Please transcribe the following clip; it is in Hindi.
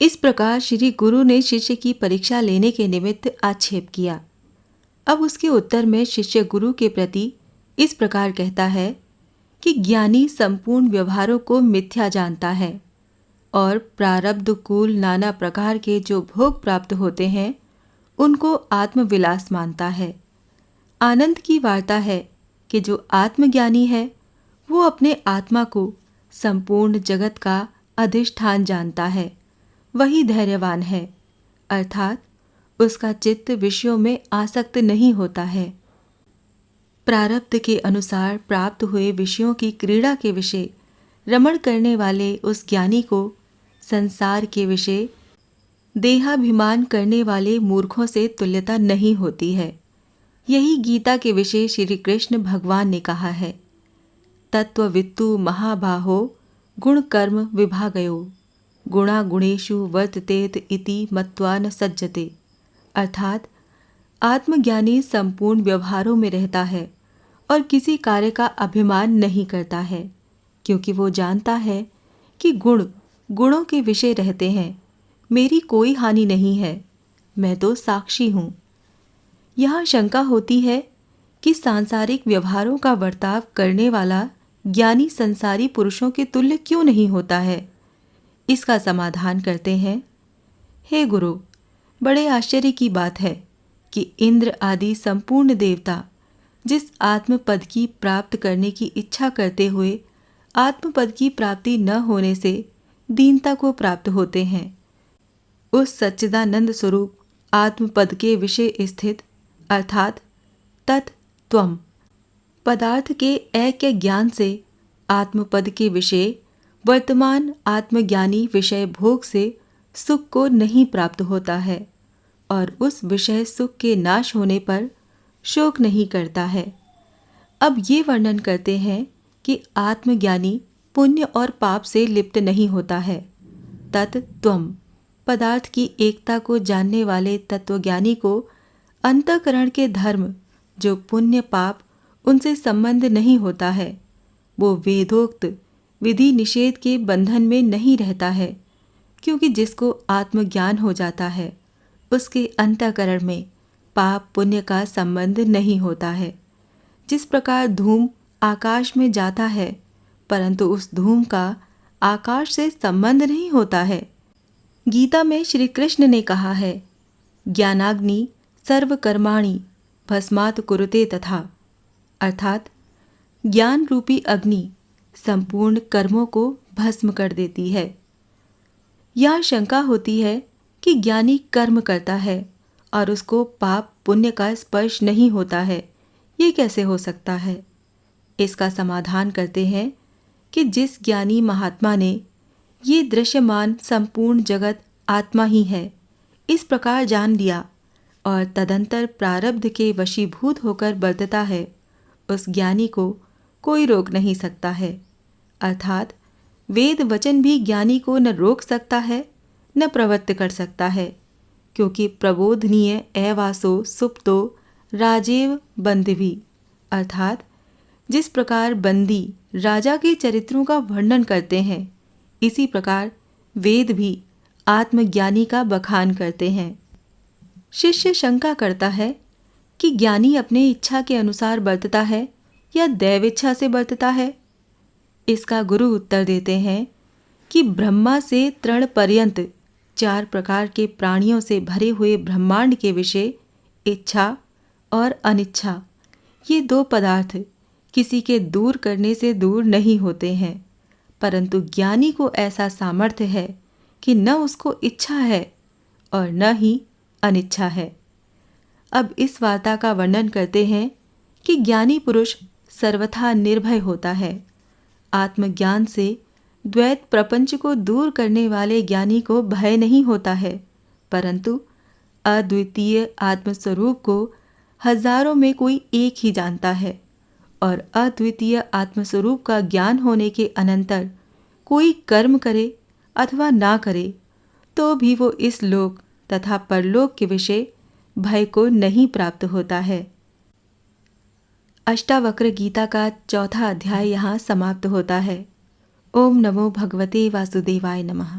इस प्रकार श्री गुरु ने शिष्य की परीक्षा लेने के निमित्त आक्षेप किया। अब उसके उत्तर में शिष्य गुरु के प्रति इस प्रकार कहता है कि ज्ञानी संपूर्ण व्यवहारों को मिथ्या जानता है और प्रारब्ध कूल नाना प्रकार के जो भोग प्राप्त होते हैं उनको आत्मविलास मानता है। आनंद की वार्ता है कि जो आत्मज्ञानी है वो अपने आत्मा को संपूर्ण जगत का अधिष्ठान जानता है, वही धैर्यवान है, अर्थात उसका चित्त विषयों में आसक्त नहीं होता है। प्रारब्ध के अनुसार प्राप्त हुए विषयों की क्रीड़ा के विषय रमण करने वाले उस ज्ञानी को संसार के विषय देहाभिमान करने वाले मूर्खों से तुल्यता नहीं होती है। यही गीता के विषय श्री कृष्ण भगवान ने कहा है, तत्ववित्तु महाबाहो गुण कर्म विभागयो गुणा गुणेषु वर्ततेत इति मत्वा न सज्जते। अर्थात आत्मज्ञानी संपूर्ण व्यवहारों में रहता है और किसी कार्य का अभिमान नहीं करता है, क्योंकि वो जानता है कि गुण गुणों के विषय रहते हैं, मेरी कोई हानि नहीं है, मैं तो साक्षी हूँ। यहाँ शंका होती है कि सांसारिक व्यवहारों का बर्ताव करने वाला ज्ञानी संसारी पुरुषों के तुल्य क्यों नहीं होता है। इसका समाधान करते हैं, हे गुरु, बड़े आश्चर्य की बात है कि इंद्र आदि संपूर्ण देवता जिस आत्मपद की प्राप्त करने की इच्छा करते हुए आत्मपद की प्राप्ति न होने से दीनता को प्राप्त होते हैं, उस सच्चिदानंद स्वरूप आत्मपद के विषय स्थित अर्थात तत्त्वम पदार्थ के ऐक्य ज्ञान से आत्मपद के विषय वर्तमान आत्मज्ञानी विषय भोग से सुख को नहीं प्राप्त होता है और उस विषय सुख के नाश होने पर शोक नहीं करता है। अब ये वर्णन करते हैं कि आत्मज्ञानी पुण्य और पाप से लिप्त नहीं होता है। तत्त्वम पदार्थ की एकता को जानने वाले तत्वज्ञानी को अंतःकरण के धर्म जो पुण्य पाप उनसे संबंध नहीं होता है, वो वेदोक्त विधि निषेध के बंधन में नहीं रहता है, क्योंकि जिसको आत्मज्ञान हो जाता है उसके अंतःकरण में पाप पुण्य का संबंध नहीं होता है। जिस प्रकार धूम आकाश में जाता है परंतु उस धूम का आकाश से संबंध नहीं होता है। गीता में श्री कृष्ण ने कहा है, ज्ञानाग्नि सर्व कर्माणि भस्मात् कुरुते तथा। अर्थात ज्ञान रूपी अग्नि संपूर्ण कर्मों को भस्म कर देती है। यह शंका होती है कि ज्ञानी कर्म करता है और उसको पाप पुण्य का स्पर्श नहीं होता है, ये कैसे हो सकता है। इसका समाधान करते हैं कि जिस ज्ञानी महात्मा ने ये दृश्यमान संपूर्ण जगत आत्मा ही है इस प्रकार जान लिया और तदंतर प्रारब्ध के वशीभूत होकर बरतता है, उस ज्ञानी को कोई रोक नहीं सकता है। अर्थात वेद वचन भी ज्ञानी को न रोक सकता है न प्रवृत्त कर सकता है, क्योंकि प्रबोधनीय एवासो सुप्तो राजेव बंदिभी। अर्थात जिस प्रकार बंदी राजा के चरित्रों का वर्णन करते हैं, इसी प्रकार वेद भी आत्मज्ञानी का बखान करते हैं। शिष्य शंका करता है कि ज्ञानी अपने इच्छा के अनुसार बरतता है या दैव इच्छा से बरतता है। इसका गुरु उत्तर देते हैं कि ब्रह्मा से तृण पर्यंत 4 प्रकार के प्राणियों से भरे हुए ब्रह्मांड के विषय इच्छा और अनिच्छा, ये 2 पदार्थ किसी के दूर करने से दूर नहीं होते हैं, परंतु ज्ञानी को ऐसा सामर्थ्य है कि न उसको इच्छा है और न ही अनिच्छा है। अब इस वार्ता का वर्णन करते हैं कि ज्ञानी पुरुष सर्वथा निर्भय होता है। आत्मज्ञान से द्वैत प्रपंच को दूर करने वाले ज्ञानी को भय नहीं होता है, परंतु अद्वितीय आत्मस्वरूप को हजारों में कोई एक ही जानता है और अद्वितीय आत्मस्वरूप का ज्ञान होने के अनंतर कोई कर्म करे अथवा ना करे तो भी वो इस लोक तथा परलोक के विषय भय को नहीं प्राप्त होता है। अष्टावक्र गीता का 4था अध्याय यहाँ समाप्त होता है। ओम नमो भगवते वासुदेवाय नमः।